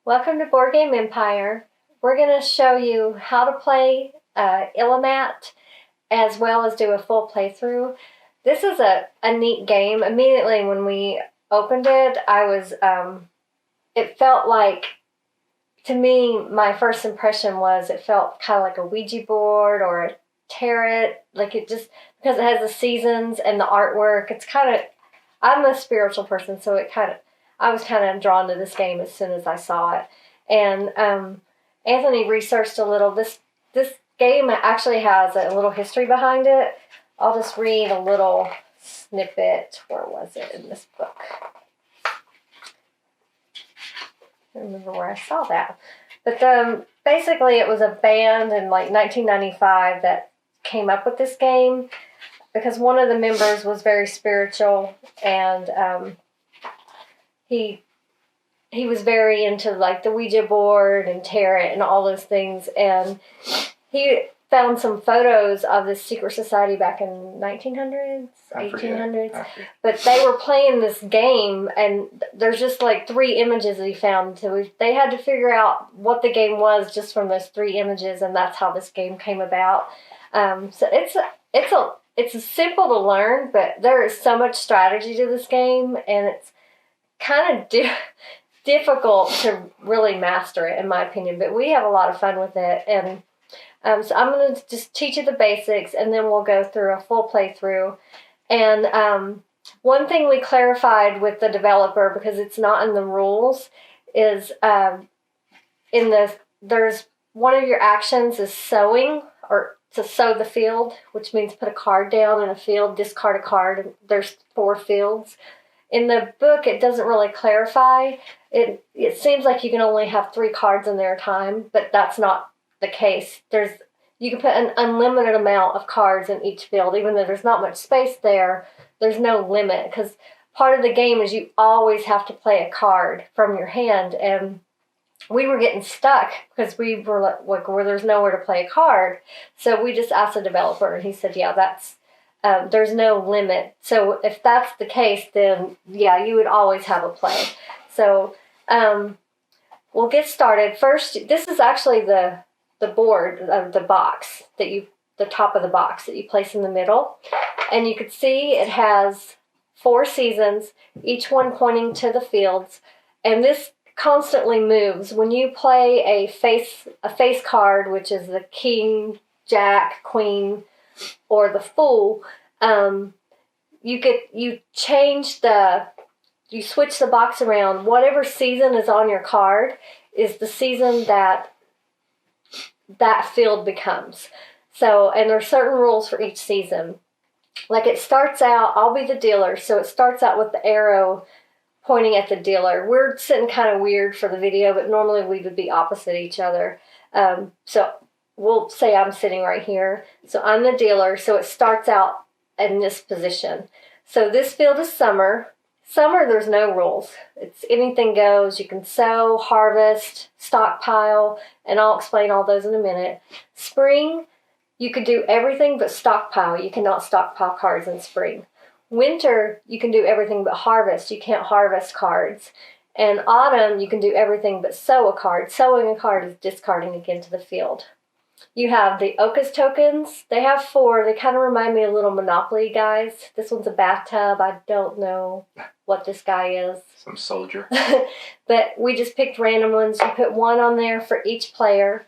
Welcome to Board Game Empire. We're going to show you how to play Illimat as well as do a full playthrough. This is a neat game. Immediately when we opened it, it felt like, to me, my first impression was it felt kind of like a Ouija board or a tarot, like it just, because it has the seasons and the artwork, it's kind of, I'm a spiritual person, so I was kind of drawn to this game as soon as I saw it. And Anthony researched a little. This game actually has a little history behind it. I'll just read a little snippet. Where was it in this book? I don't remember where I saw that. But basically it was a band in like 1995 that came up with this game because one of the members was very spiritual, and he was very into like the Ouija board and tarot and all those things, and he found some photos of this secret society back in 1900s, 1800s, but they were playing this game, and there's just like 3 images that he found, so they had to figure out what the game was just from those 3 images, and that's how this game came about. So it's simple to learn, but there is so much strategy to this game, and it's kind of difficult to really master it, in my opinion, but we have a lot of fun with it. And so I'm going to just teach you the basics, and then we'll go through a full playthrough. And one thing we clarified with the developer, because it's not in the rules, is there's one of your actions is sowing, or to sow the field, which means put a card down in a field, discard a card, and there's 4 fields. In the book, it doesn't really clarify. It seems like you can only have 3 cards in there at a time, but that's not the case. You can put an unlimited amount of cards in each field, even though there's not much space there. There's no limit, because part of the game is you always have to play a card from your hand, and we were getting stuck because we were like where there's nowhere to play a card. So we just asked the developer, and he said, yeah, that's there's no limit. So if that's the case, then yeah, you would always have a play. So we'll get started. First, this is actually the board of the box the top of the box that you place in the middle. And you can see it has 4 seasons, each one pointing to the fields. And this constantly moves. When you play a face card, which is the king, jack, queen, or the fool, you switch the box around. Whatever season is on your card is the season that field becomes. So, and there are certain rules for each season. Like it starts out, I'll be the dealer, so it starts out with the arrow pointing at the dealer. We're sitting kind of weird for the video, but normally we would be opposite each other. So we'll say I'm sitting right here. So I'm the dealer, so it starts out in this position. So this field is summer. Summer, there's no rules. It's anything goes. You can sow, harvest, stockpile, and I'll explain all those in a minute. Spring, you could do everything but stockpile. You cannot stockpile cards in spring. Winter, you can do everything but harvest. You can't harvest cards. And autumn, you can do everything but sow a card. Sowing a card is discarding again to the field. You have the Ocus tokens. They have 4. They kind of remind me of little Monopoly guys. This one's a bathtub. I don't know what this guy is. Some soldier. But we just picked random ones. You put 1 on there for each player.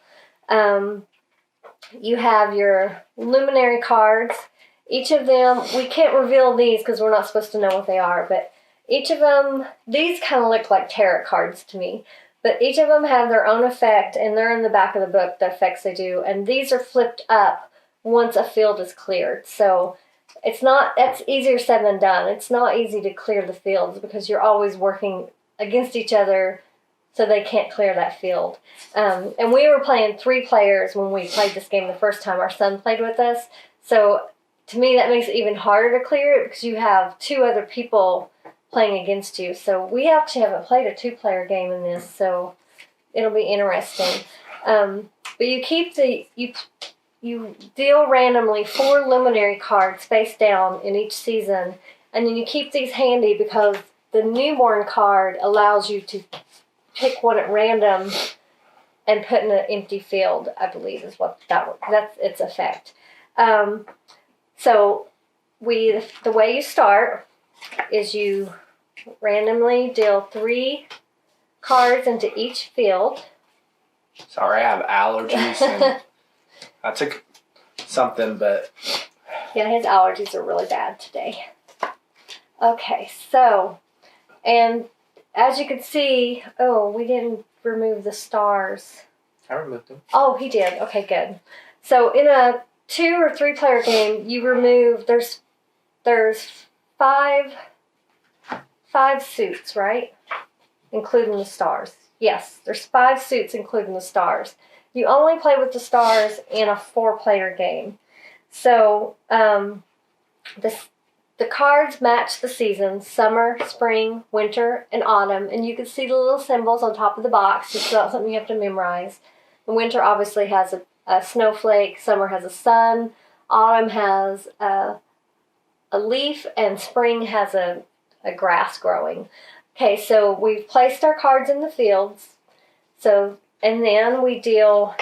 You have your Luminary Cards. Each of them, we can't reveal these because we're not supposed to know what they are, but each of them, these kind of look like tarot cards to me. But each of them have their own effect, and they're in the back of the book, the effects they do. And these are flipped up once a field is cleared. So that's easier said than done. It's not easy to clear the fields because you're always working against each other so they can't clear that field. And we were playing 3 players when we played this game the first time. Our son played with us. So to me, that makes it even harder to clear it because you have 2 other people playing against you. So we actually haven't played a 2-player game in this, so it'll be interesting. But you keep you deal randomly 4 luminary cards face down in each season, and then you keep these handy because the newborn card allows you to pick one at random and put in an empty field, I believe is what that's its effect. So the way you start is you randomly deal 3 cards into each field. Sorry, I have allergies. And I took something, but... Yeah, his allergies are really bad today. Okay, so, and as you can see, we didn't remove the stars. I removed them. Oh, he did. Okay, good. So in a 2 or 3 player game, you remove, there's 5 suits, right? Including the stars. Yes, there's 5 suits including the stars. You only play with the stars in a 4-player game. So the cards match the seasons: summer, spring, winter, and autumn. And you can see the little symbols on top of the box. It's not something you have to memorize. The winter obviously has a snowflake. Summer has a sun. Autumn has a leaf. And spring has a grass growing. Okay, so we've placed our cards in the fields. And then we deal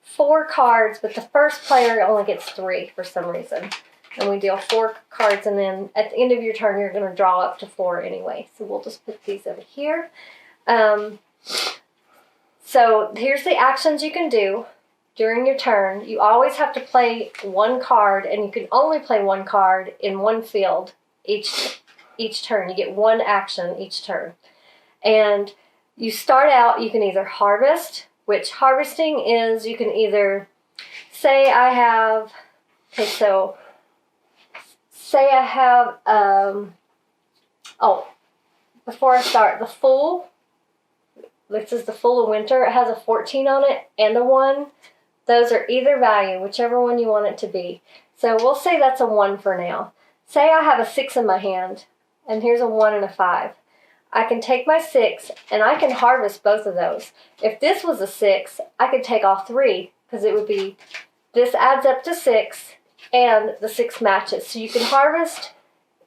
4 cards, but the first player only gets 3 for some reason. And we deal 4 cards, and then at the end of your turn, you're going to draw up to 4 anyway. So we'll just put these over here. So here's the actions you can do during your turn. You always have to play 1 card, and you can only play 1 card in 1 field each turn. You get 1 action each turn. And you start out, you can either harvest, which harvesting is, you can either say I have, before I start, the Fool, this is the Fool of Winter. It has a 14 on it and a 1. Those are either value, whichever one you want it to be. So we'll say that's a 1 for now. Say I have a 6 in my hand, and here's a 1 and a 5. I can take my 6, and I can harvest both of those. If this was a 6, I could take off 3, because it would be, this adds up to 6, and the 6 matches. So you can harvest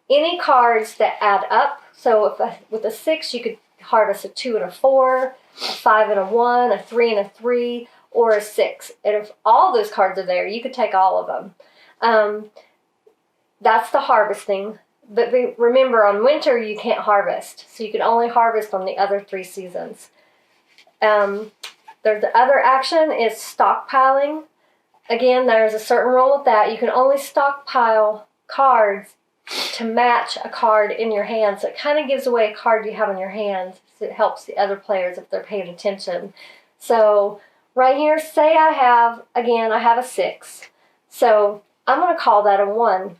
any cards that add up. So with a 6, you could harvest a 2 and a 4, a 5 and a 1, a 3 and a 3, or a 6. And if all those cards are there, you could take all of them. That's the harvesting. But remember, on winter, you can't harvest. So you can only harvest on the other 3 seasons. The other action is stockpiling. Again, there's a certain rule with that. You can only stockpile cards to match a card in your hand. So it kind of gives away a card you have in your hand. So it helps the other players if they're paying attention. So right here, say I have a 6. So I'm going to call that a 1.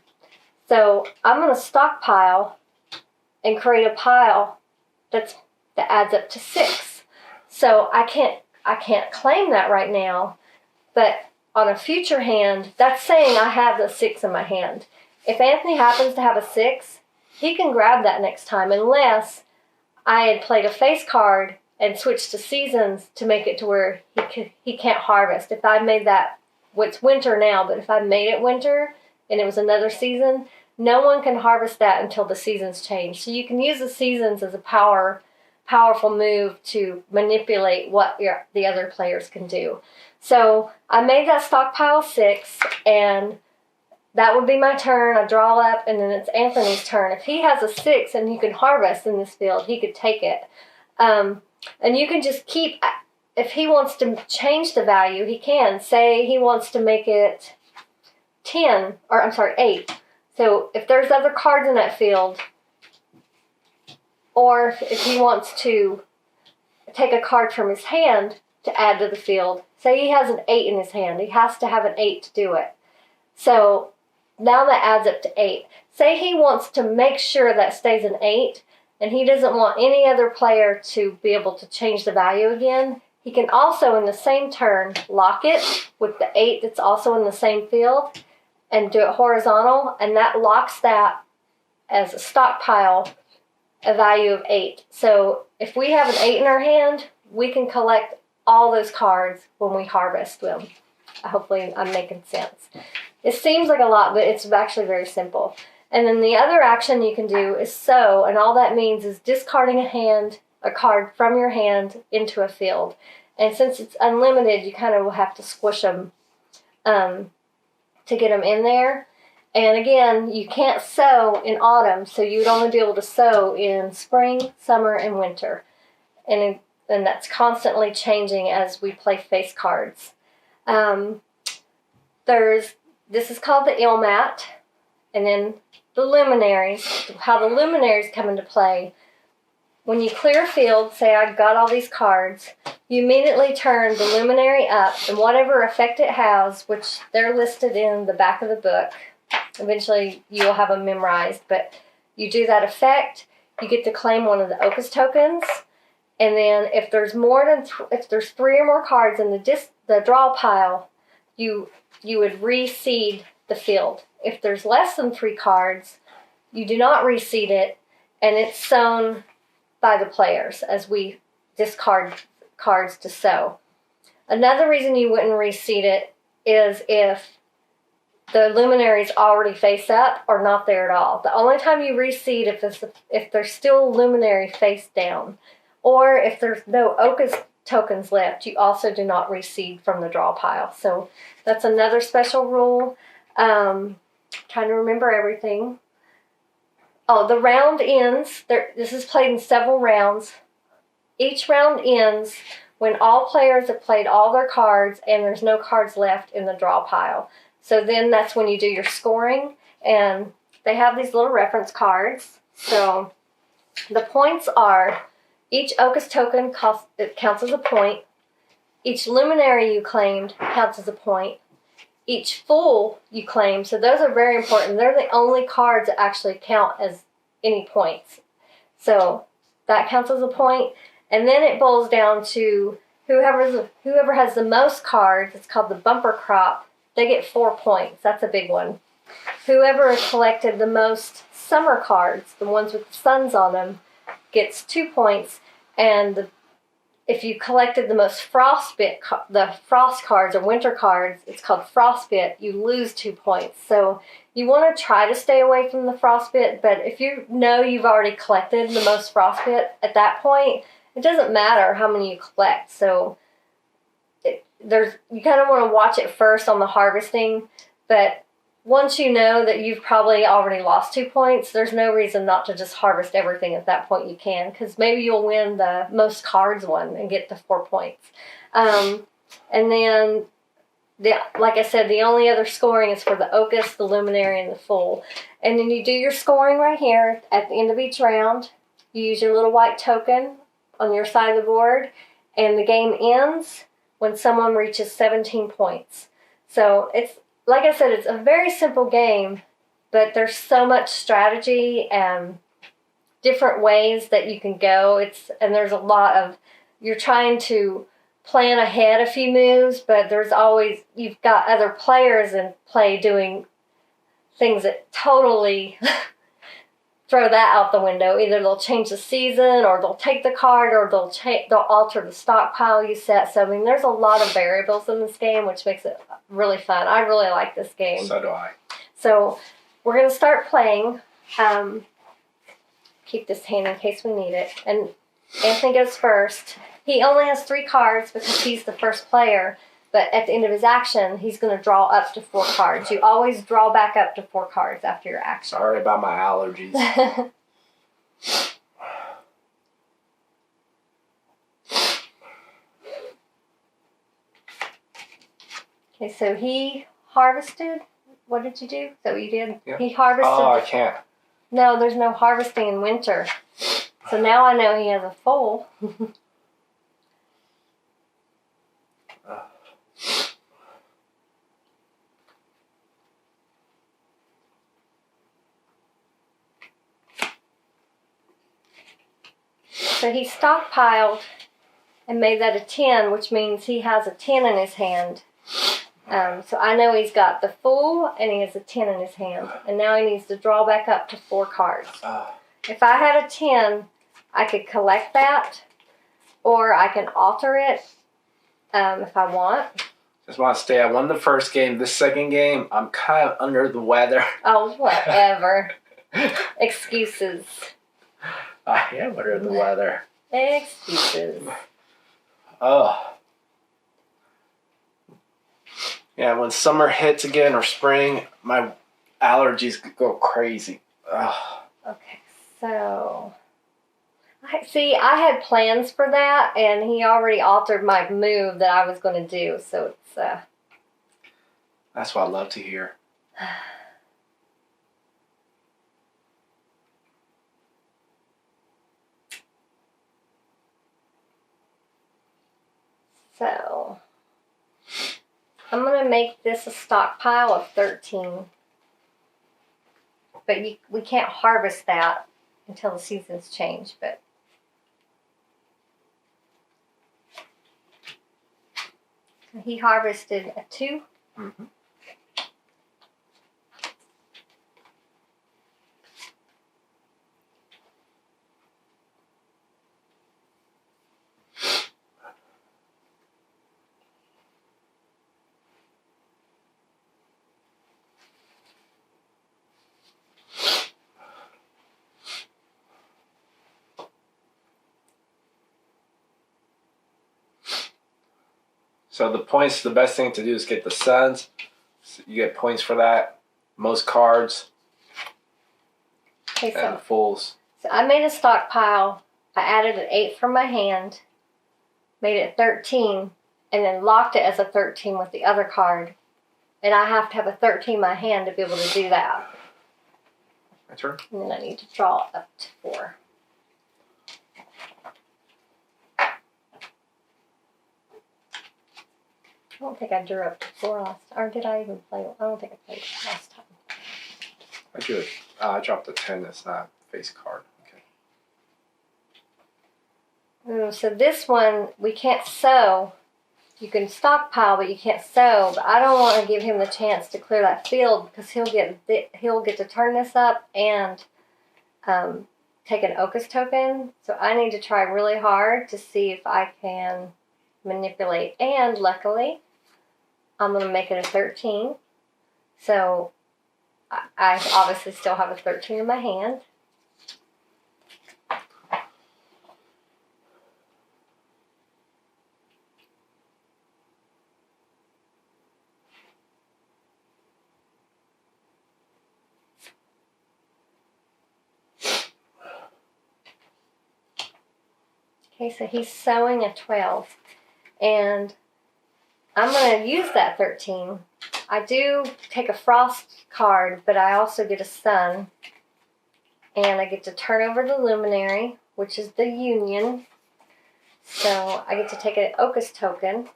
So I'm going to stockpile and create a pile that adds up to 6. So I can't claim that right now, but on a future hand, that's saying I have the 6 in my hand. If Anthony happens to have a 6, he can grab that next time, unless I had played a face card and switched to seasons to make it to where he can't harvest. If I made that, it's winter now, but if I made it winter and it was another season, no one can harvest that until the seasons change. So you can use the seasons as a powerful move to manipulate what the other players can do. So I made that stockpile 6, and that would be my turn. I draw up, and then it's Anthony's turn. If he has a 6 and he can harvest in this field, he could take it. And you can just keep, if he wants to change the value, he can. Say he wants to make it 8. So if there's other cards in that field, or if he wants to take a card from his hand to add to the field, say he has an 8 in his hand, he has to have an 8 to do it. So now that adds up to 8. Say he wants to make sure that stays an 8, and he doesn't want any other player to be able to change the value again, he can also, in the same turn, lock it with the 8 that's also in the same field, and do it horizontal, and that locks that as a stockpile, a value of 8. So if we have an 8 in our hand, we can collect all those cards when we harvest them. Hopefully I'm making sense. It seems like a lot, but it's actually very simple. And then the other action you can do is sow, and all that means is discarding a card from your hand into a field. And since it's unlimited, you kind of will have to squish them to get them in there. And again, you can't sow in autumn, so you would only be able to sow in spring, summer, and winter. And that's constantly changing as we play face cards. This is called the Illimat, and then the luminaries. How the luminaries come into play. When you clear a field, say I got all these cards, you immediately turn the luminary up, and whatever effect it has, which they're listed in the back of the book. Eventually, you will have them memorized, but you do that effect, you get to claim one of the Ocus tokens, and then if there's if there's 3 or more cards in the draw pile, you would reseed the field. If there's less than 3 cards, you do not reseed it, and it's sown by the players as we discard cards to sow. Another reason you wouldn't reseed it is if the luminaries already face up or not there at all. The only time you reseed if there's still luminary face down, or if there's no Ocus tokens left, you also do not reseed from the draw pile. So that's another special rule. Trying to remember everything. Oh, the round ends. This is played in several rounds. Each round ends when all players have played all their cards and there's no cards left in the draw pile. So then that's when you do your scoring, and they have these little reference cards. So the points are, each Ocus token counts as a point. Each luminary you claimed counts as a point. Each fool you claim, so those are very important. They're the only cards that actually count as any points. So that counts as a point. And then it boils down to whoever has the most cards, it's called the bumper crop, they get 4 points. That's a big one. Whoever collected the most summer cards, the ones with the suns on them, gets 2 points. And if you collected the most the frost cards or winter cards, it's called frostbit, you lose 2 points. So you want to try to stay away from the frostbit, but if you know you've already collected the most frostbit at that point, it doesn't matter how many you collect. So you kind of want to watch it first on the harvesting, but once you know that you've probably already lost 2 points, there's no reason not to just harvest everything at that point you can, because maybe you'll win the most cards one and get the 4 points. And then, like I said, the only other scoring is for the Ocus, the luminary, and the fool. And then you do your scoring right here at the end of each round. You use your little white token on your side of the board, and the game ends when someone reaches 17 points. So it's, like I said, it's a very simple game, but there's so much strategy and different ways that you can go. And there's a lot of, you're trying to plan ahead a few moves, but there's always, you've got other players in play doing things that totally throw that out the window. Either they'll change the season, or they'll take the card, or they'll alter the stockpile you set. So I mean, there's a lot of variables in this game, which makes it really fun. I really like this game. So do I. So we're going to start playing. Keep this hand in case we need it. And Anthony goes first. He only has 3 cards because he's the first player. But at the end of his action, he's going to draw up to 4 cards. You always draw back up to 4 cards after your action. Sorry about my allergies. Okay, so he harvested. What did you do? Is that what you did? Yeah. He harvested. Oh, I can't. No, there's no harvesting in winter. So now I know he has a foal. So he stockpiled and made that a 10, which means he has a 10 in his hand. So I know he's got the fool and he has a 10 in his hand. And now he needs to draw back up to 4 cards. If I had a 10, I could collect that, or I can alter it if I want. Just want to stay. I won the first game. This second game, I'm kind of under the weather. Oh, whatever. Excuses. I am under the weather. Excuses. Oh. Yeah, when summer hits again or spring, my allergies go crazy. Ugh. Okay, so... I had plans for that, and he already altered my move that I was going to do, so it's... That's what I love to hear. So, I'm going to make this a stockpile of 13. But we can't harvest that until the seasons change, but... He harvested a 2. Mm-hmm. So the best thing to do is get the suns. So you get points for that. Most cards. Okay, And the fulls. So I made a stockpile. I added an 8 from my hand. Made it 13. And then locked it as a 13 with the other card. And I have to have a 13 in my hand to be able to do that. My turn. And then I need to draw up to 4. I don't think I drew up to 4 last time. Or did I even play? I don't think I played it last time. I drew it. I dropped a 10. That's not a face card. Okay. So this one, we can't sow. You can stockpile, but you can't sow. But I don't want to give him the chance to clear that field because he'll get to turn this up and take an Ocus token. So I need to try really hard to see if I can manipulate. And luckily, I'm going to make it a 13. So I obviously still have a 13 in my hand. Okay, so he's sowing a 12. And I'm going to use that 13. I do take a frost card, but I also get a sun. And I get to turn over the luminary, which is the union. So I get to take an Ocus token.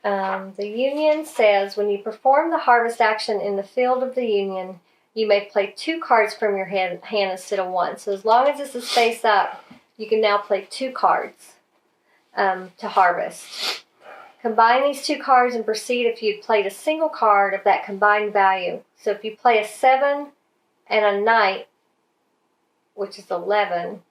The union says, when you perform the harvest action in the field of the union, you may play 2 cards from your hand instead of 1. So as long as this is face up, you can now play 2 cards to harvest. Combine these 2 cards and proceed if you'd played a single card of that combined value. So if you play a 7 and a knight, which is 11.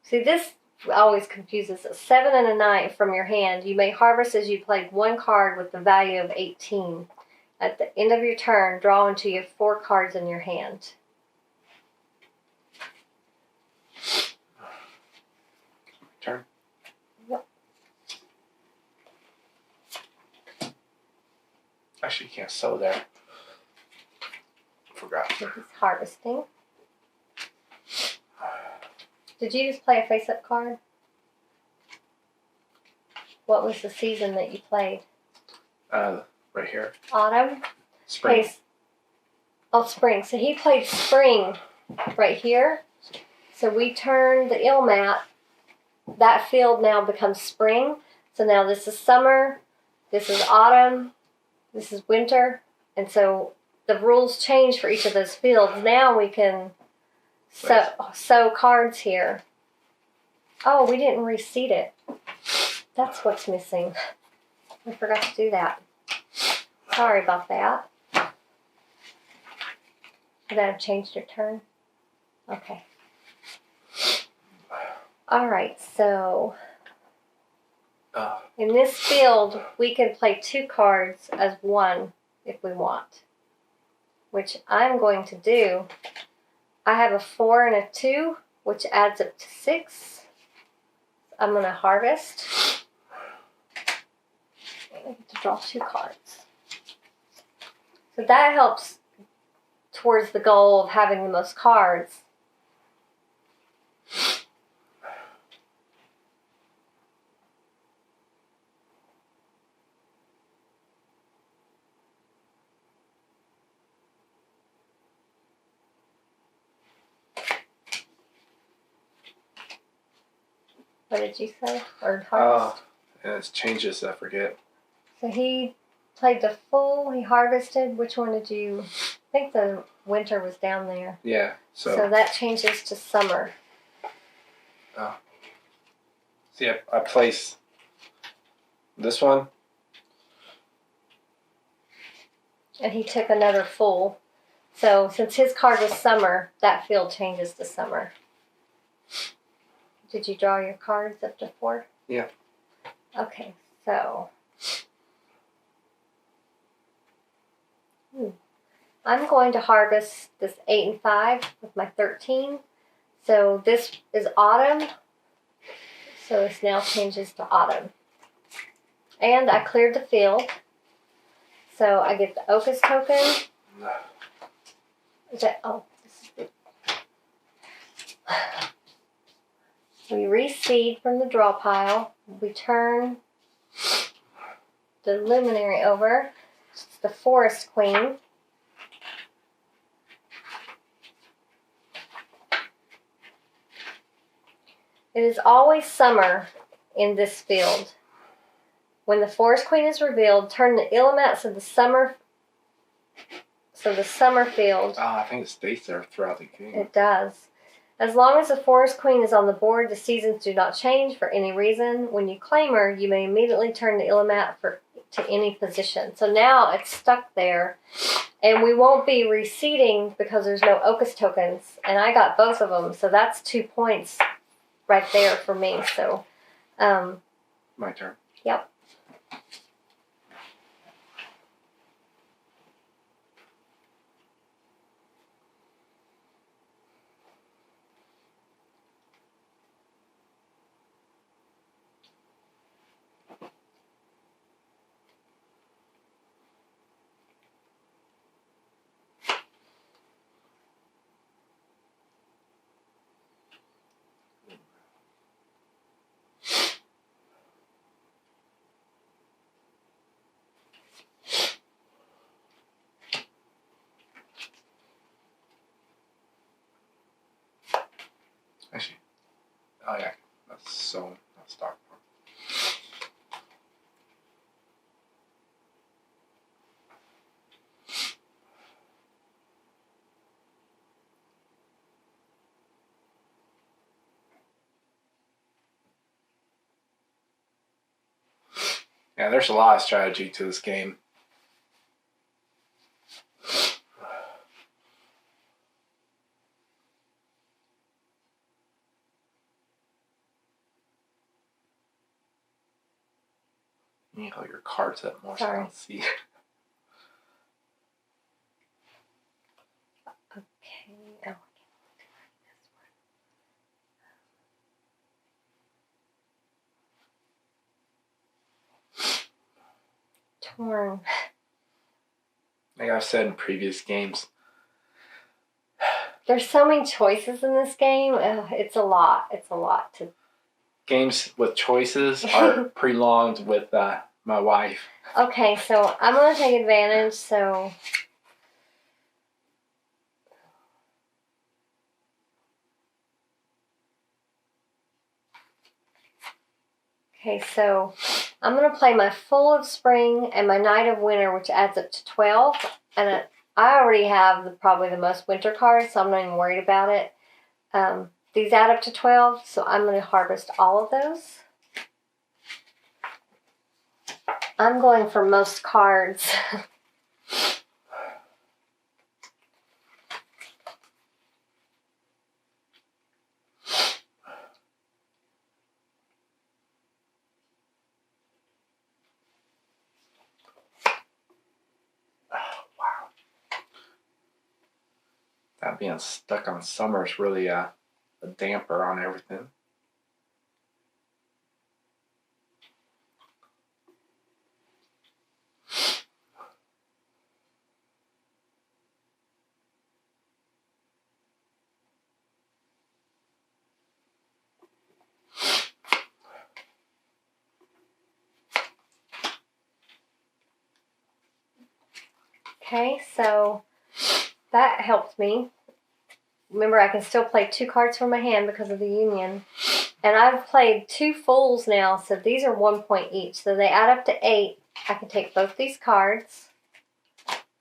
See, this always confuses us. 7 and a knight from your hand. You may harvest as you played 1 card with the value of 18. At the end of your turn, draw until you have 4 cards in your hand. Turn. Yep. Actually, you can't sow there. Forgot. He's harvesting. Did you just play a face-up card? What was the season that you played? Right here. Autumn? Spring. Oh, spring. So he played spring right here. So we turned the Illimat. That field now becomes spring. So now this is summer. This is autumn. This is winter. And so the rules change for each of those fields. Now we can sow cards here. Oh, we didn't reseed it. That's what's missing. We forgot to do that. Sorry about that. Should I have changed your turn? Okay. All right, so In this field, we can play 2 cards as 1 if we want, which I'm going to do. I have a 4 and a 2, which adds up to 6. I'm going to harvest. I get to draw 2 cards. So that helps towards the goal of having the most cards. What did you say? Or harvest? And it's changes, I forget. So he played the full, he harvested. Which one did you? I think the winter was down there. Yeah. So that changes to summer. See, I place this one. And he took another full. So since his card was summer, that field changes to summer. Did you draw your cards up to 4? Yeah. Okay, so I'm going to harvest this 8 and 5 with my 13. So this is autumn. So this now changes to autumn. And I cleared the field. So I get the Ocus token. Is that, oh, this is the, we reseed from the draw pile. We turn the luminary over. It's the Forest Queen. It is always summer in this field. When the Forest Queen is revealed, turn the Illimat so the summer field. I think it stays there throughout the game. It does. As long as the Forest Queen is on the board, the seasons do not change for any reason. When you claim her, you may immediately turn the Illimat to any position. So now it's stuck there, and we won't be reseeding because there's no Ocus tokens, and I got both of them, so that's 2 points right there for me. So, My turn. Yep. Actually, oh yeah, that's sowing, not stockpiling. Yeah, there's a lot of strategy to this game. You need all your cards up more so I don't see. Okay. Oh. Torn. Like I've said in previous games, There's so many choices in this game. It's a lot. It's a lot to. games with choices are prolonged with my wife. Okay, so I'm going to take advantage, so. Okay, so I'm going to play my Full of Spring and my Night of Winter, which adds up to 12. And I already have probably the most winter cards, so I'm not even worried about it. These add up to 12, so I'm going to harvest all of those. I'm going for most cards. That being stuck on summer is really a damper on everything. Okay, so that helped me. Remember, I can still play 2 cards from my hand because of the union. And I've played 2 fulls now, so these are 1 point each. So they add up to 8. I can take both these cards.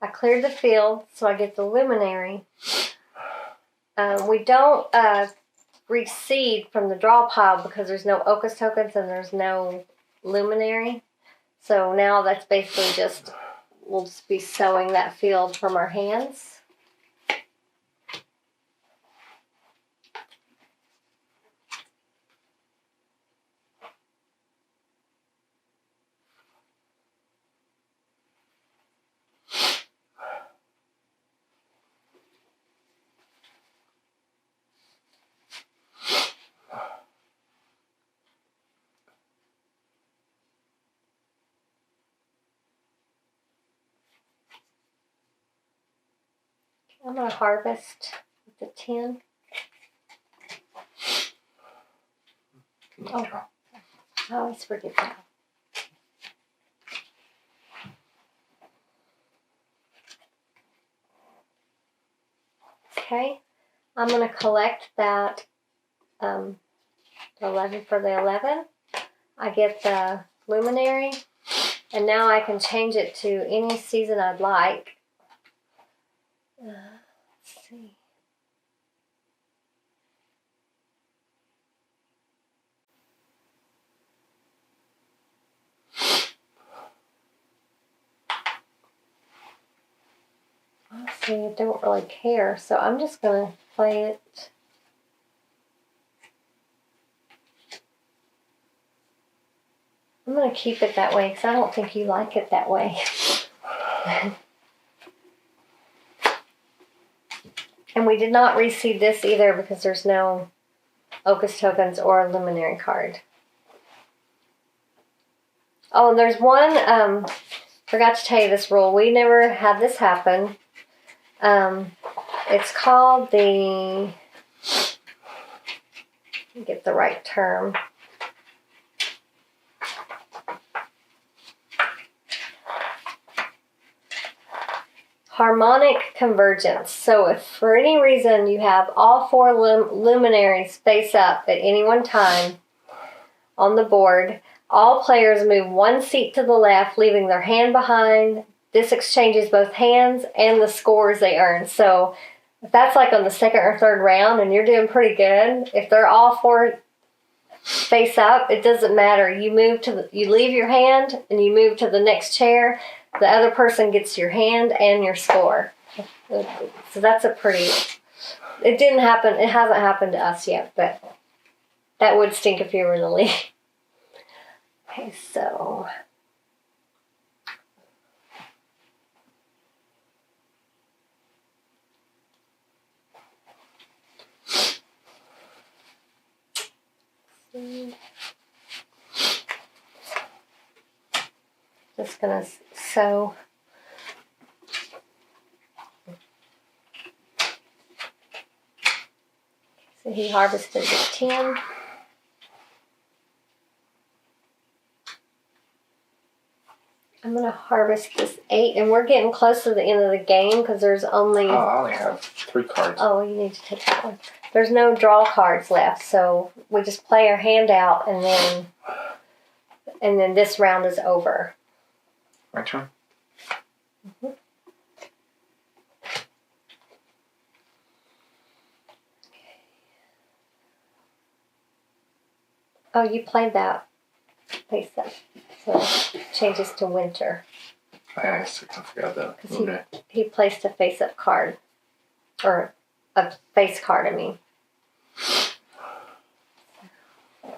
I cleared the field, so I get the Luminary. We don't reseed from the draw pile because there's no Ocus tokens and there's no Luminary. So now that's basically just, we'll just be sowing that field from our hands. I'm going to harvest with the 10. Oh, I always forget that. Okay, I'm going to collect that 11 for the 11. I get the Luminary, and now I can change it to any season I'd like. Let's see. Honestly, I don't really care, so I'm just going to play it. I'm going to keep it that way because I don't think you like it that way. And we did not reseed this either because there's no Ocus tokens or a Luminary card. Oh, and there's one, forgot to tell you this rule. We never had this happen. It's called the, let me get the right term. Harmonic convergence. So if for any reason you have all 4 luminaries face up at any one time on the board, all players move 1 seat to the left, leaving their hand behind. This exchanges both hands and the scores they earn. So if that's like on the 2nd or 3rd round and you're doing pretty good, if they're all 4 face up, it doesn't matter. You leave your hand and you move to the next chair. The other person gets your hand and your score. So that's a pretty, it didn't happen, it hasn't happened to us yet, but that would stink if you were in the league. Okay, so. Just gonna sow. So he harvested the 10. I'm gonna harvest this 8, and we're getting close to the end of the game because there's only. Oh, I only have 3 cards. Oh, you need to take that one. There's no draw cards left, so we just play our hand out, and then this round is over. My turn? Mm-hmm. Oh, you played that face up. So it changes to winter. I forgot that. Because he placed a face up card. Or a face card, I mean. I'm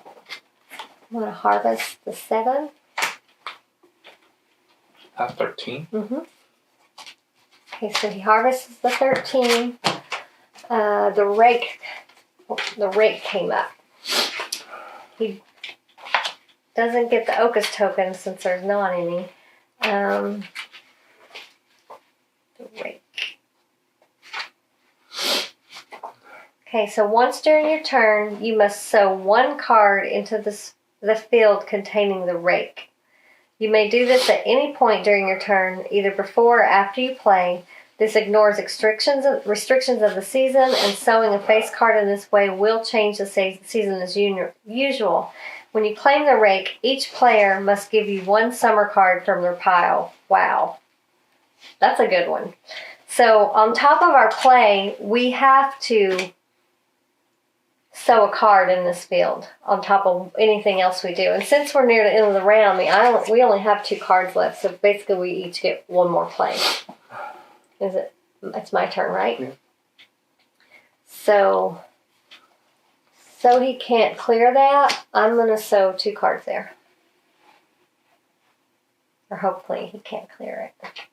going to harvest the 7. 13? Mm-hmm. Okay, so he harvests the 13. The rake came up. He doesn't get the Ocus token since there's not any. The rake. Okay, so once during your turn, you must sow one card into the field containing the rake. You may do this at any point during your turn, either before or after you play. This ignores restrictions of the season, and sowing a face card in this way will change the season as usual. When you claim the rake, each player must give you one summer card from their pile. Wow. That's a good one. So on top of our play, we have to sow a card in this field on top of anything else we do. And since we're near the end of the round, we only have 2 cards left, so basically we each get one more play. It's my turn, right? Yeah. So he can't clear that. I'm going to sow 2 cards there. Or hopefully he can't clear it.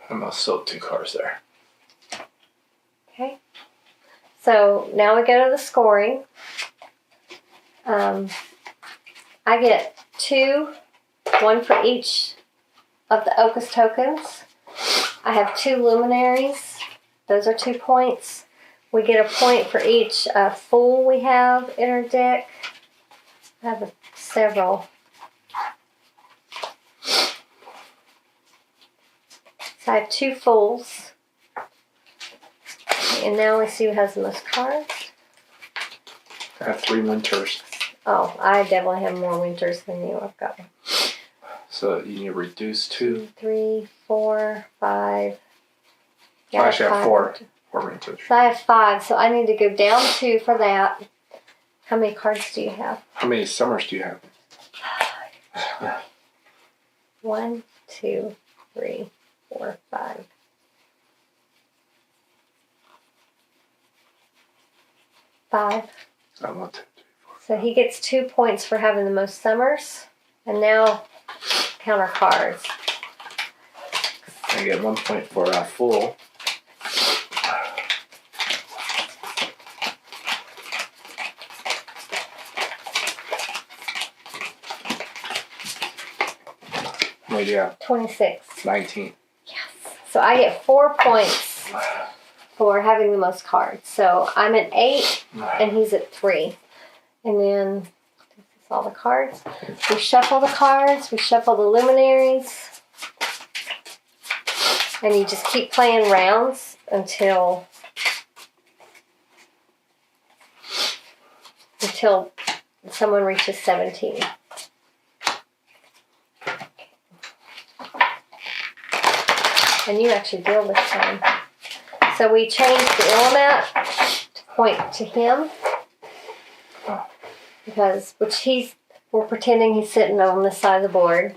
I'm going to sow 2 cards there. Okay. So now we go to the scoring. I get 2, 1 for each of the Ocus tokens. I have 2 luminaries. Those are 2 points. We get a point for each fool we have in our deck. I have several. So I have 2 fools. And now we see who has the most cards. I have 3 winters. Oh, I definitely have more winters than you. I've got So you need to reduce 2. 3, 4, 5. I actually have 4 winters. So I have 5, so I need to go down 2 for that. How many cards do you have? How many summers do you have? 1, 2, 3, 4, 5. 5. I want 2, 3, 4. So he gets 2 points for having the most summers. And now, counter cards. I get 1 point for a full. What do you have? 26. 19. Yes. So I get 4 points for having the most cards. So I'm at 8 and he's at 3. And then this is all the cards. We shuffle the cards. We shuffle the luminaries. And you just keep playing rounds until someone reaches 17. And you actually deal this time. So we changed the Illimat to point to him. Because, we're pretending he's sitting on this side of the board.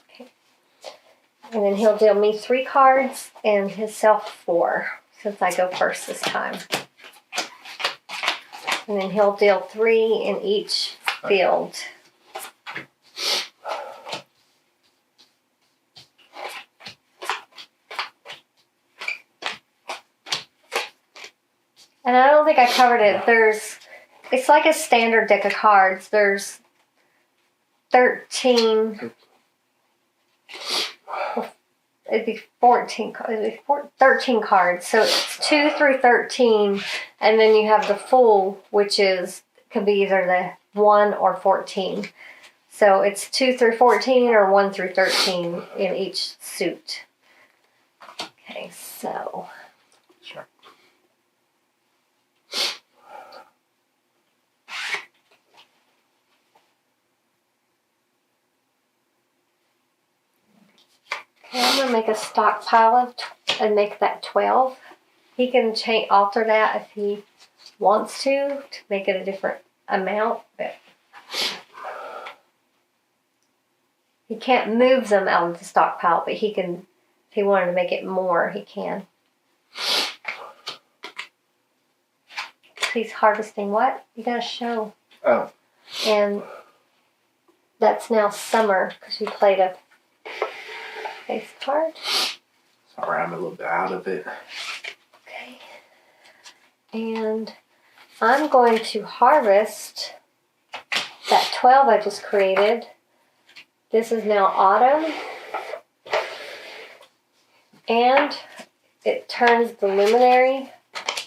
Okay. And then he'll deal me 3 cards and himself 4, since I go first this time. And then he'll deal 3 in each field. And I don't think I covered it. It's like a standard deck of cards. There's 13. It'd be 14. It'd be 13 cards. So it's 2 through 13, and then you have the Fool, which could be either the 1 or 14. So it's 2 through 14 or 1 through 13 in each suit. Okay, so. Sure. Okay, I'm going to make a stockpile and make that 12. He can alter that if he wants to make it a different amount, but he can't move them out of the stockpile, but he can, if he wanted to make it more, he can. He's harvesting what? You got to show. Oh. And that's now summer because you played a face card. Sorry, I'm a little bit out of it. Okay. And I'm going to harvest that 12 I just created. This is now autumn. And it turns the luminary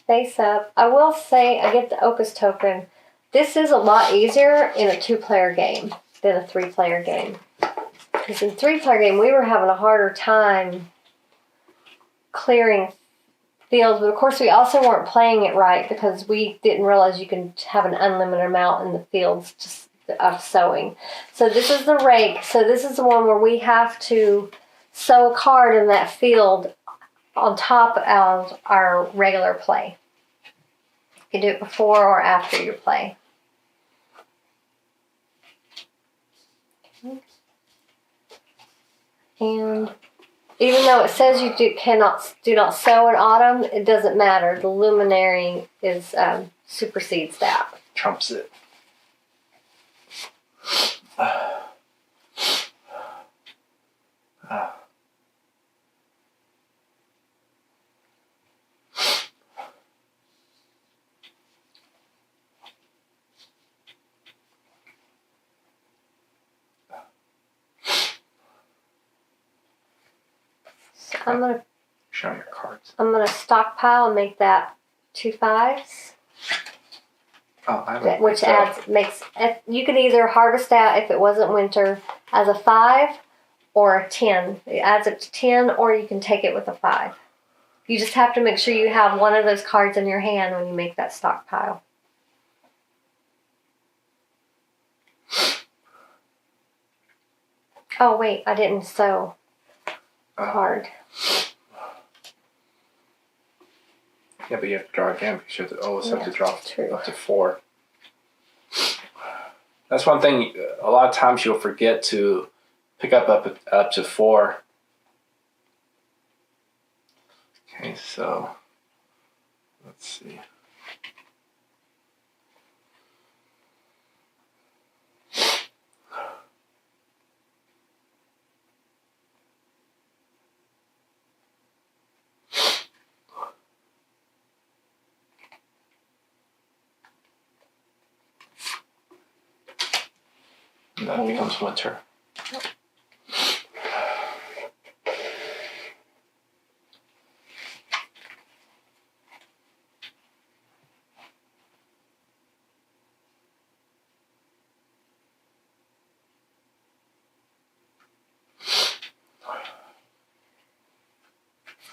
face up. I will say I get the Ocus token. This is a lot easier in a 2-player game than a 3-player game. Because in 3-player game, we were having a harder time clearing fields. But of course, we also weren't playing it right because we didn't realize you can have an unlimited amount in the fields just of sowing. So this is the rake. So this is the one where we have to sow a card in that field on top of our regular play. You can do it before or after your play. And even though it says you do not sow in autumn, it doesn't matter. The luminary is supersedes that. Trumps it. So I'm gonna show your cards. I'm gonna stockpile and make that 2 5s. Oh, I haven't. Which makes you could either harvest out if it wasn't winter as a 5 or a 10. It adds up to 10, or you can take it with a 5. You just have to make sure you have one of those cards in your hand when you make that stockpile. Oh wait, I didn't sow card. Yeah, but you have to draw again because you have to always have to draw up to 4. That's one thing. A lot of times you'll forget to pick up to 4. Okay, so let's see. And that becomes winter.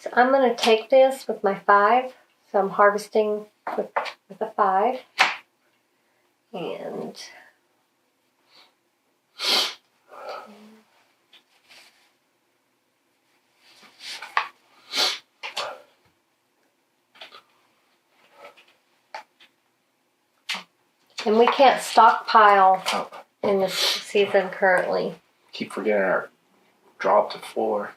So I'm going to take this with my 5. So I'm harvesting with a 5. And we can't stockpile in this season currently. Keep forgetting our draw up to 4.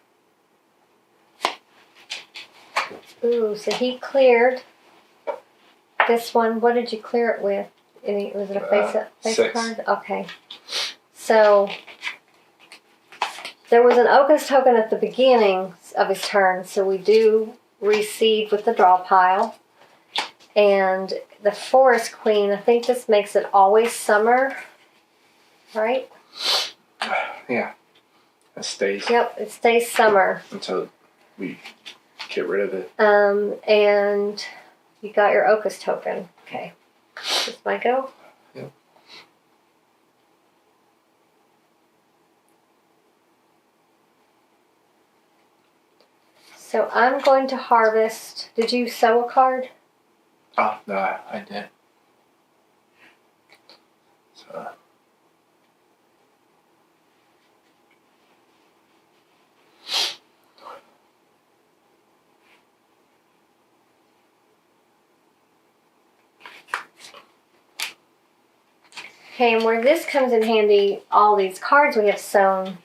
Ooh, so he cleared this one. What did you clear it with? Was it a face 6 card? Okay. So there was an Ocus token at the beginning of his turn, so we do reseed with the draw pile. And the Forest Queen, I think this makes it always summer, right? Yeah, it stays. Yep, it stays summer. Until we get rid of it. And you got your Ocus token. Okay. This my go? Yep. So I'm going to harvest. Did you sow a card? Oh, no, I did. So. Okay, and where this comes in handy, all these cards we have sown,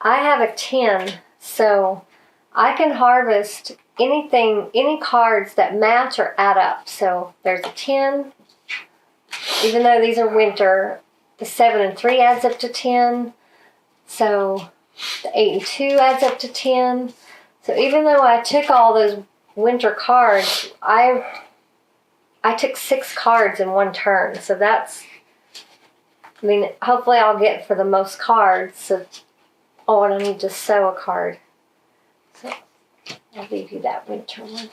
I have a 10, so I can harvest any cards that match or add up. So there's a 10, even though these are winter, the 7 and 3 adds up to 10. So The 8 and 2 adds up to 10. So even though I took all those winter cards, I took 6 cards in one turn. So that's, I mean, hopefully I'll get for the most cards. So, oh, and I need to sew a card. So I'll leave you that winter one.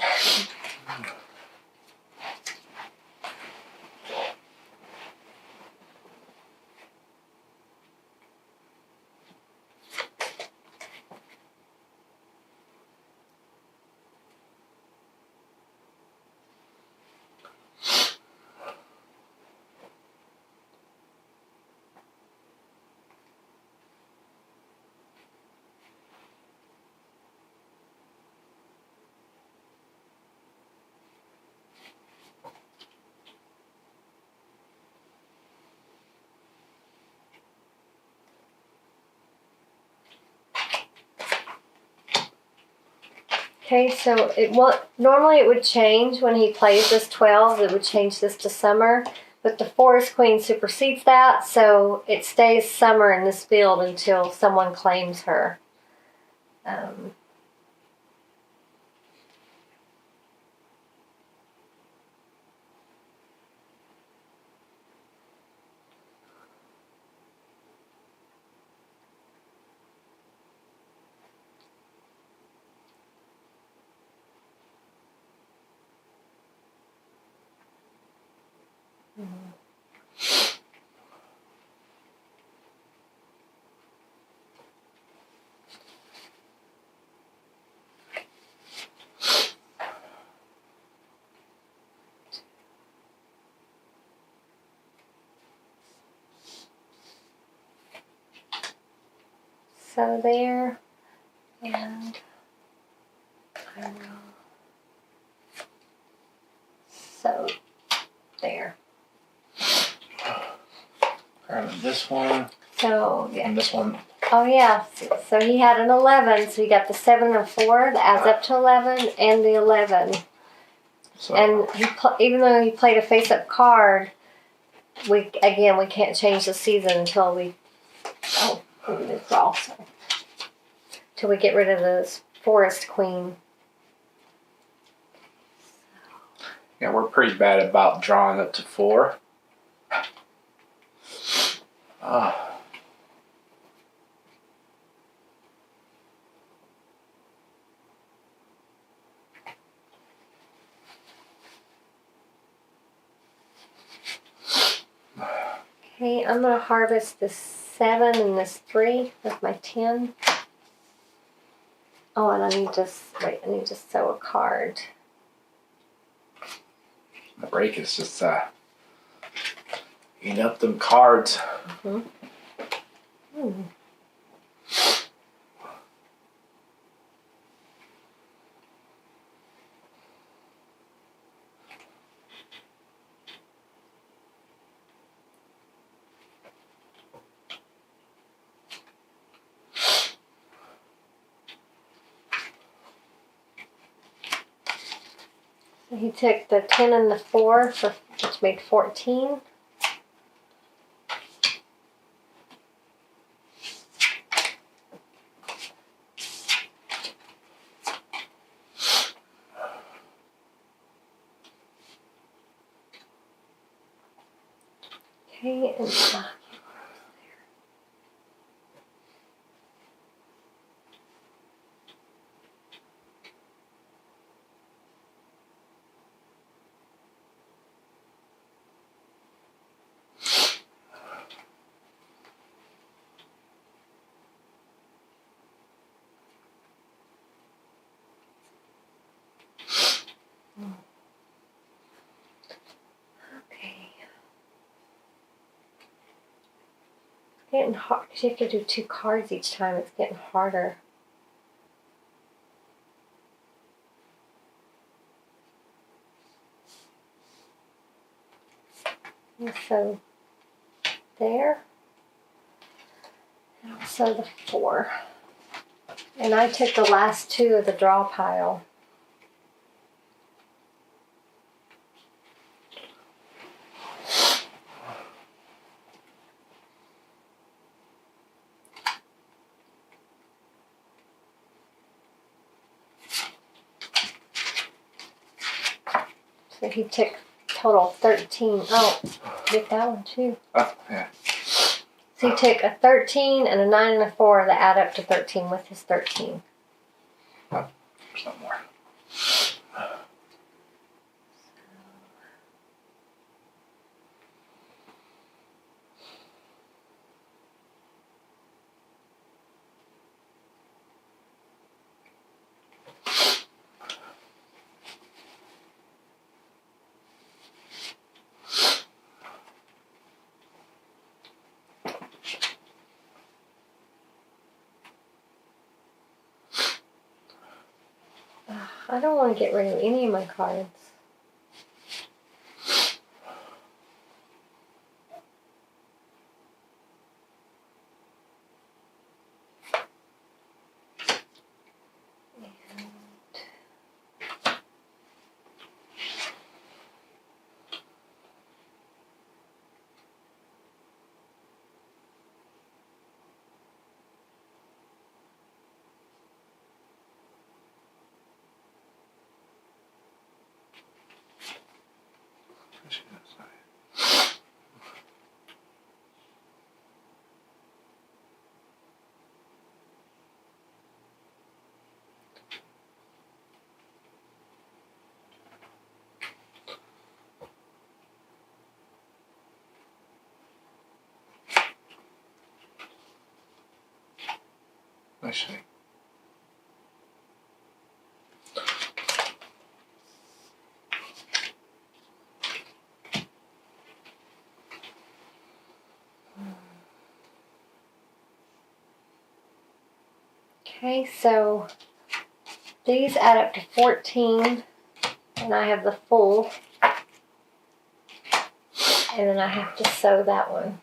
Okay, so normally it would change when he plays this 12. It would change this to summer, but the Forest Queen supersedes that, so it stays summer in this field until someone claims her. So there, and I will sew there. And this one. So, yeah. And this one. Oh, yeah. So he had an 11, so he got the 7 and 4 that adds up to 11, and the 11. So. And even though he played a face-up card, we can't change the season until we till we get rid of this Forest Queen. Yeah, we're pretty bad about drawing up to 4. Okay, I'm going to harvest this 7 and this 3 with my 10. Oh, and I need to sew a card. The rake is just eating up them cards. Mm-hmm. He took the 10 and the 4, which made 14. Okay, and getting hard because you have to do 2 cards each time. It's getting harder. And so there. And also the 4. And I took the last 2 of the draw pile. So he took total 13. Oh, get that one too. Oh, yeah. So he took a 13 and a 9 and a 4 that add up to 13 with his 13. Oh, there's no more. I don't want to get rid of any of my cards. I see. Okay, so these add up to 14, and I have the full, and then I have to sew that one.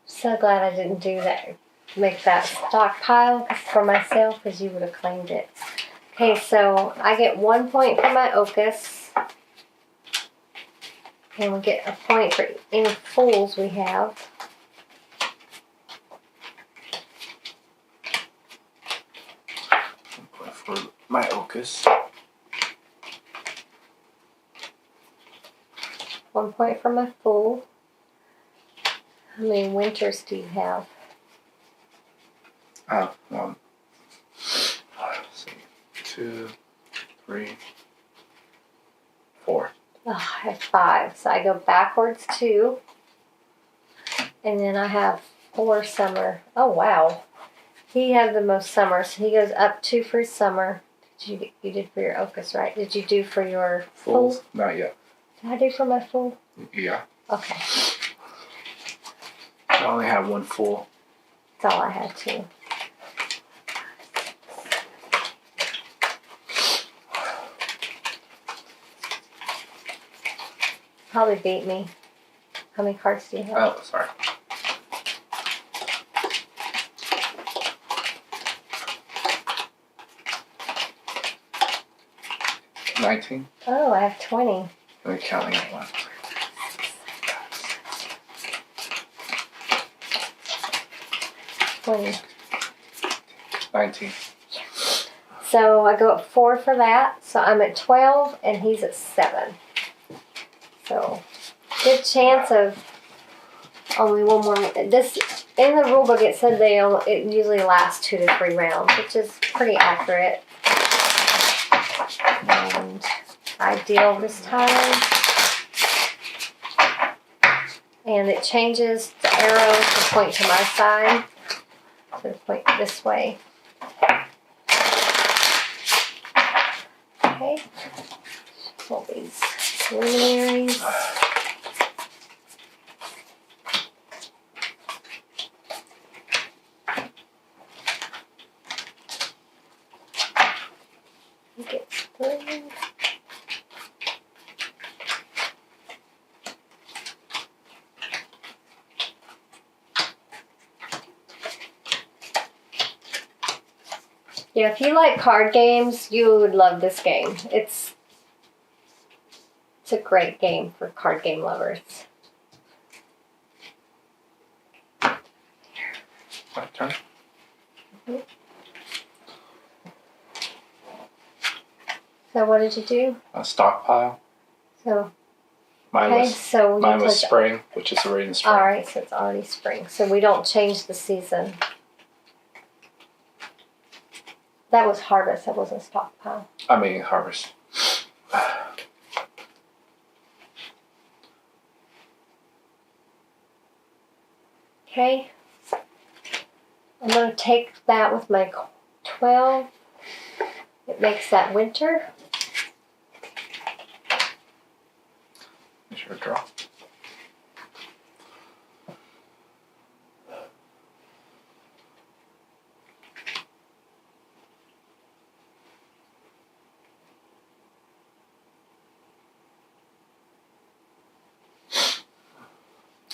So glad I didn't do that, make that stockpile for myself, because you would have claimed it. Okay, so I get 1 point for my Ocus, and we get a point for any fulls we have. For my Ocus. 1 point for my full. How many winters do you have? Let's see. 2, 3, 4. Oh, I have 5. So I go backwards 2. And then I have 4 summer. Oh, wow. He had the most summer. So he goes up 2 for his summer. You did for your Ocus, right? Did you do for your full? Fulls? Not yet. Did I do for my full? Yeah. Okay. I only have 1 full. That's all I had too. Probably beat me. How many cards do you have? Oh, sorry. $19. Oh, I have 20. Let me count it. 1. 20. 19. So I go up 4 for that. So I'm at 12 and he's at 7. So good chance of only one more. This in the rule book it said it usually lasts 2 to 3 rounds, which is pretty accurate. And ideal this time. And it changes the arrow to point to my side. So point this way. Okay. All these luminaries. Get 3. Yeah, if you like card games, you would love this game. It's a great game for card game lovers. My turn. Mm-hmm. So what did you do? A stockpile. So, Mine okay, was so you mine was put- spring, which is already in spring. All right, so it's already spring. So we don't change the season. That was harvest. That wasn't stockpile. I mean harvest. Okay. I'm going to take that with my 12. It makes that winter. Make sure to draw.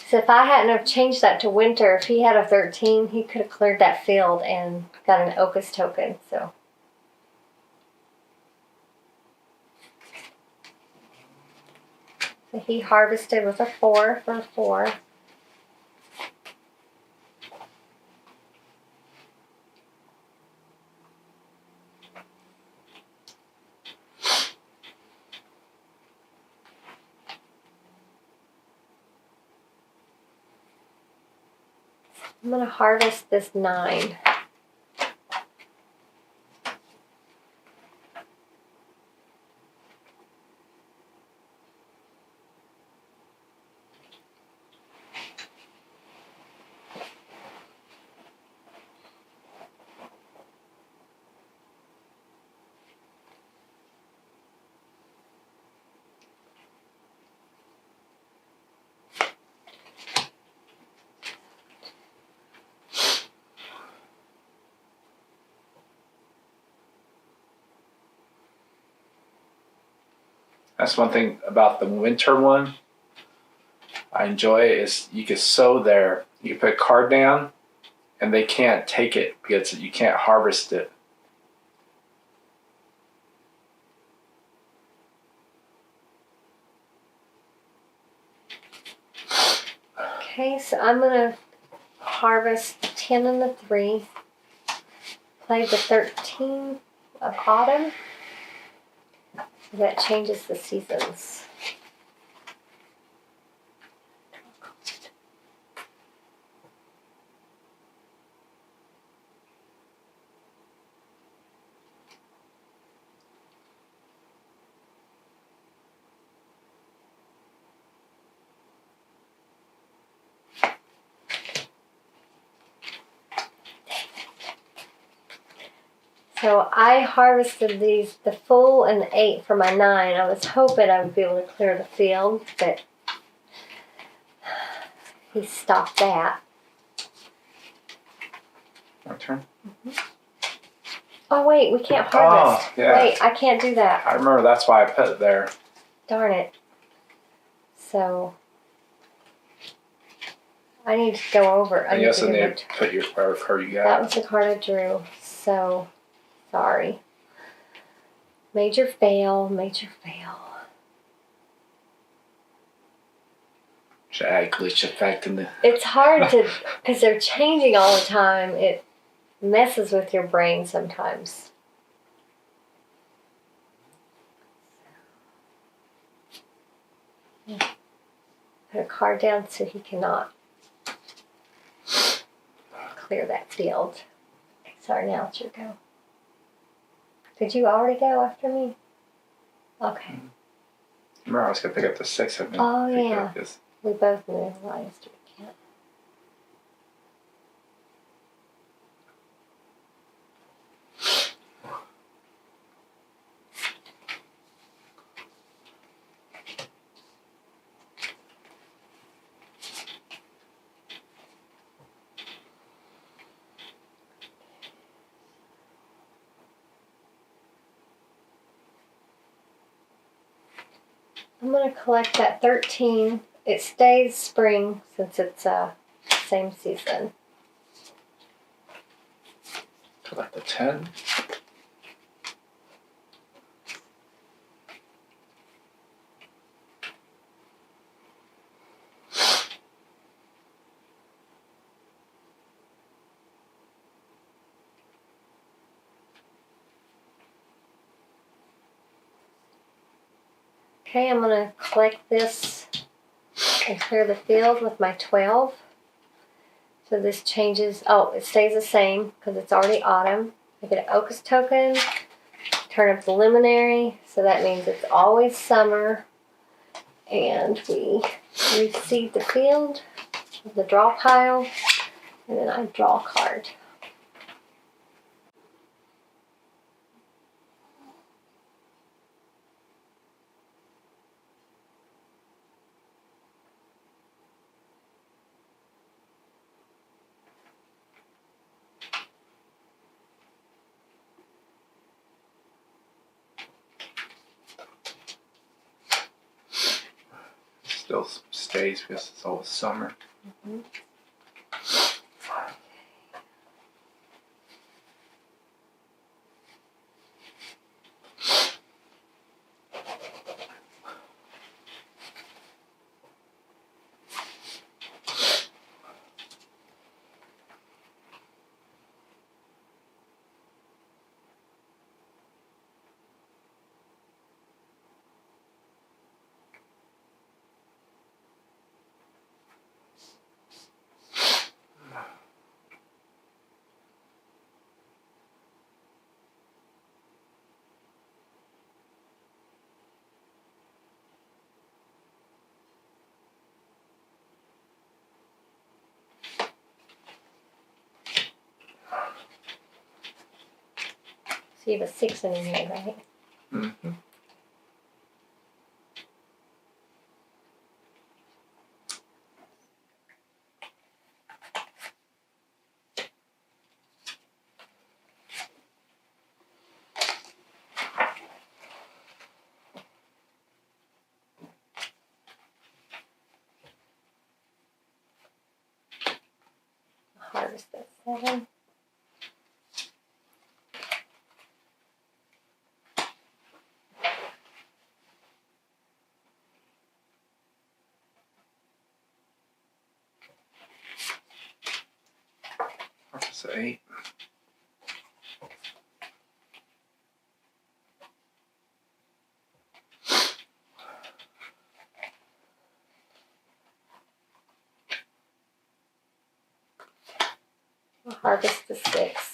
So if I hadn't have changed that to winter, if he had a 13, he could have cleared that field and got an Ocus token. So he harvested with a 4 for a 4. I'm going to harvest this 9. That's one thing about the winter one I enjoy is you can sow there. You can put a card down and they can't take it because you can't harvest it. Okay, so I'm going to harvest the 10 and the 3. Play the 13 of autumn. That changes the seasons. So I harvested these, the full and the 8 for my 9. I was hoping I would be able to clear the field, but he stopped that. My turn. Oh wait, we can't harvest. Oh, yeah. Wait, I can't do that. I remember that's why I put it there. Darn it. So I need to go over. And you also need to put your card you got. That was the card I drew. So sorry. Major fail, major fail. Should add glitch effect in the. It's hard to, because they're changing all the time. It messes with your brain sometimes. Put a card down so he cannot clear that field. Sorry, now it's your go. Did you already go after me? Okay. Remember, I was going to pick up the 6. Oh, yeah. We both realized we can't. I'm going to collect that 13. It stays spring since it's same season. Collect the 10. Okay, I'm going to collect this and clear the field with my 12. So this changes, oh, it stays the same because it's already autumn. I get an Ocus token, turn up the Luminary, so that means it's always summer. And we reseed the field of the draw pile, and then I draw a card. Still stays because it's always summer. Mm-hmm. So you have a 6 in here, right? Mm-hmm. Harvest that 7. That's 8. I'll harvest the 6.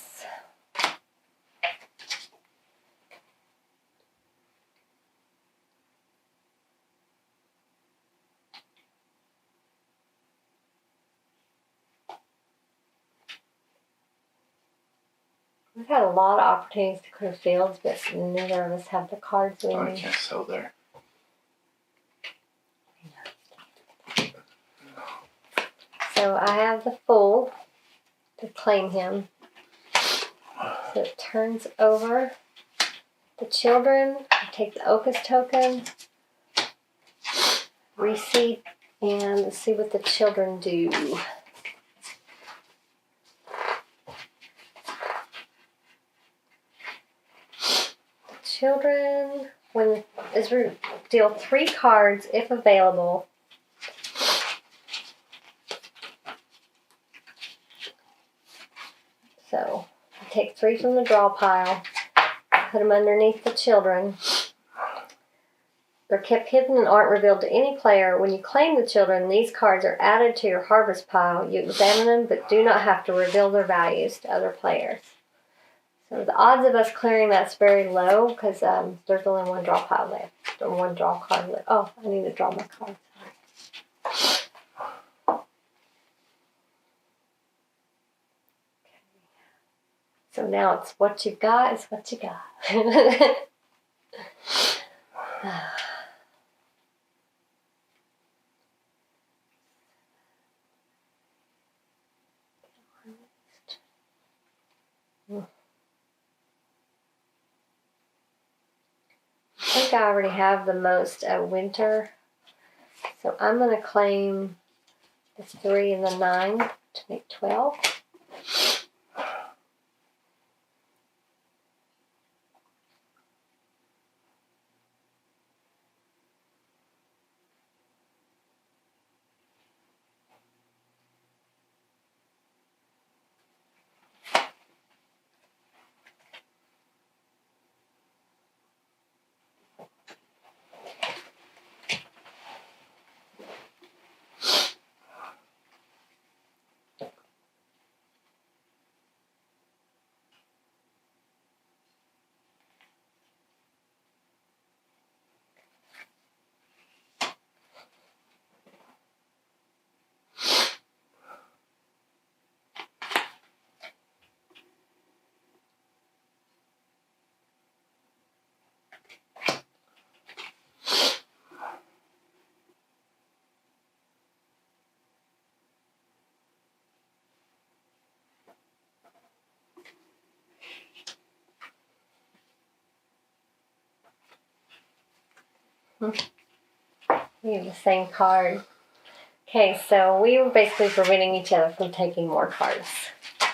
We've had a lot of opportunities to clear fields, but neither of us have the cards we I need. can't sow there. So I have the Fool to claim him. So it turns over the children. I take the Ocus token, reseed, and let's see what the children do. The children, when is deal 3 cards if available. So I take 3 from the draw pile, put them underneath the children. They're kept hidden and aren't revealed to any player. When you claim the children, these cards are added to your harvest pile. You examine them, but do not have to reveal their values to other players. So the odds of us clearing that's very low because there's only 1 draw pile left, or 1 draw card left. Oh, I need to draw my card. So now it's what you got is what you got. I think I already have the most winter. So I'm going to claim the 3 and the 9 to make 12. We have the same card. Okay, so we were basically preventing each other from taking more cards.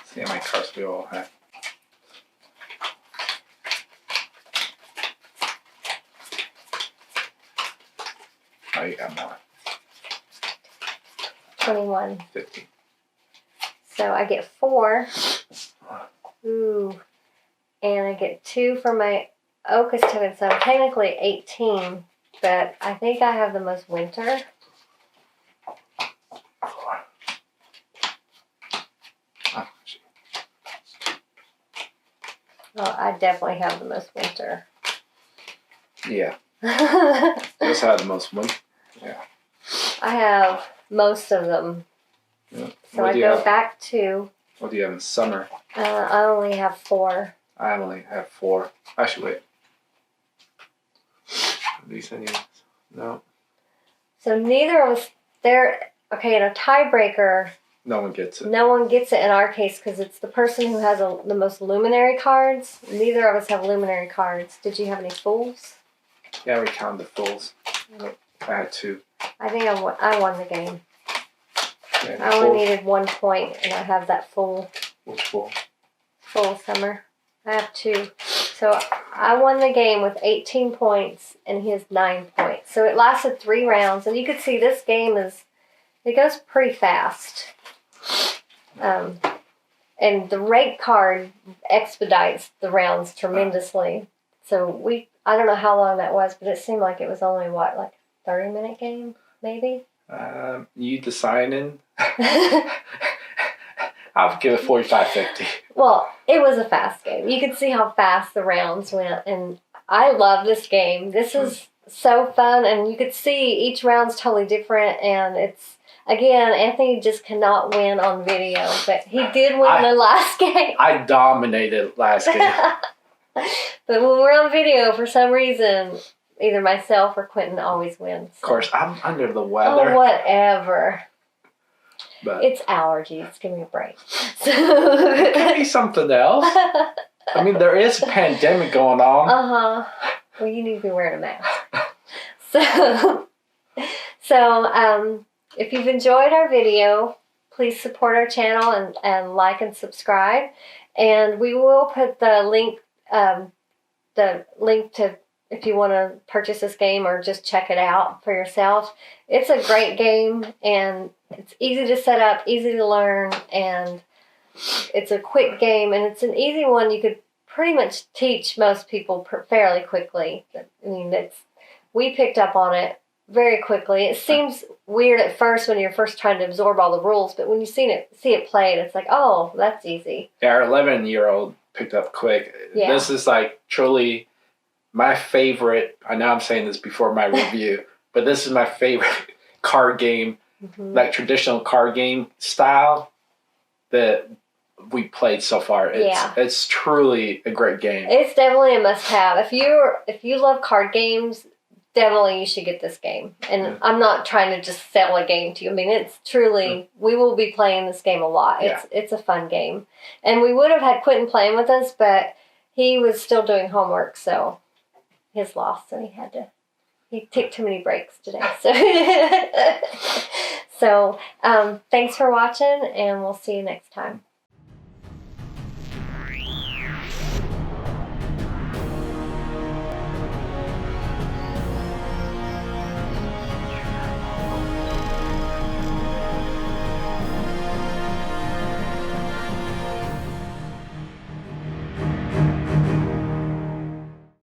See how many cards we all have. Oh, you got more. 21. 50. So I get 4. Ooh. And I get 2 for my Ocus token, so I'm technically 18. But I think I have the most winter. Oh, I definitely have the most winter. Yeah. This had the most one. Yeah. I have most of them. Yeah. So I go back to... What do you have in summer? I only have 4. I only have 4. Actually, wait. These any? No. So neither of us... Okay, in a tiebreaker... No one gets it. No one gets it in our case because it's the person who has the most luminary cards. Neither of us have luminary cards. Did you have any fools? Yeah, we counted the fools. I had 2. I think I won the game. Yeah, I only needed 1 point, and I have that full. Which fool? Full summer. I have 2. So I won the game with 18 points, and he has 9 points. So it lasted 3 rounds, and you can see this game it goes pretty fast. And the rate card expedites the rounds tremendously. So I don't know how long that was, but it seemed like it was only, like a 30-minute game, maybe? You deciding? I'll give it 45-50. Well, it was a fast game. You could see how fast the rounds went, and I love this game. This is so fun, and you could see each round's totally different, and it's... Again, Anthony just cannot win on video, but he did win the last game. I dominated last game. But when we're on video, for some reason, either myself or Quentin always wins. Of course, I'm under the weather. Oh, whatever. But it's allergies. Give me a break. It could be something else. I mean, there is a pandemic going on. Uh-huh. Well, you need to be wearing a mask. So, if you've enjoyed our video, please support our channel and like and subscribe. And we will put the link to if you want to purchase this game or just check it out for yourself. It's a great game, and it's easy to set up, easy to learn, and it's a quick game, and it's an easy one you could pretty much teach most people fairly quickly. I mean, we picked up on it very quickly. It seems weird at first when you're first trying to absorb all the rules, but when you see it played, it's like, oh, that's easy. Yeah, our 11-year-old picked up quick. Yeah. This is like truly my favorite. I know I'm saying this before my review, but this is my favorite card game, like traditional card game style that we played so far. It's truly a great game. It's definitely a must-have. If you love card games, definitely you should get this game. And I'm not trying to just sell a game to you. I mean, it's truly, we will be playing this game a lot. It's a fun game. And we would have had Quentin playing with us, but he was still doing homework, so his loss, and he took too many breaks today. So, thanks for watching, and we'll see you next time.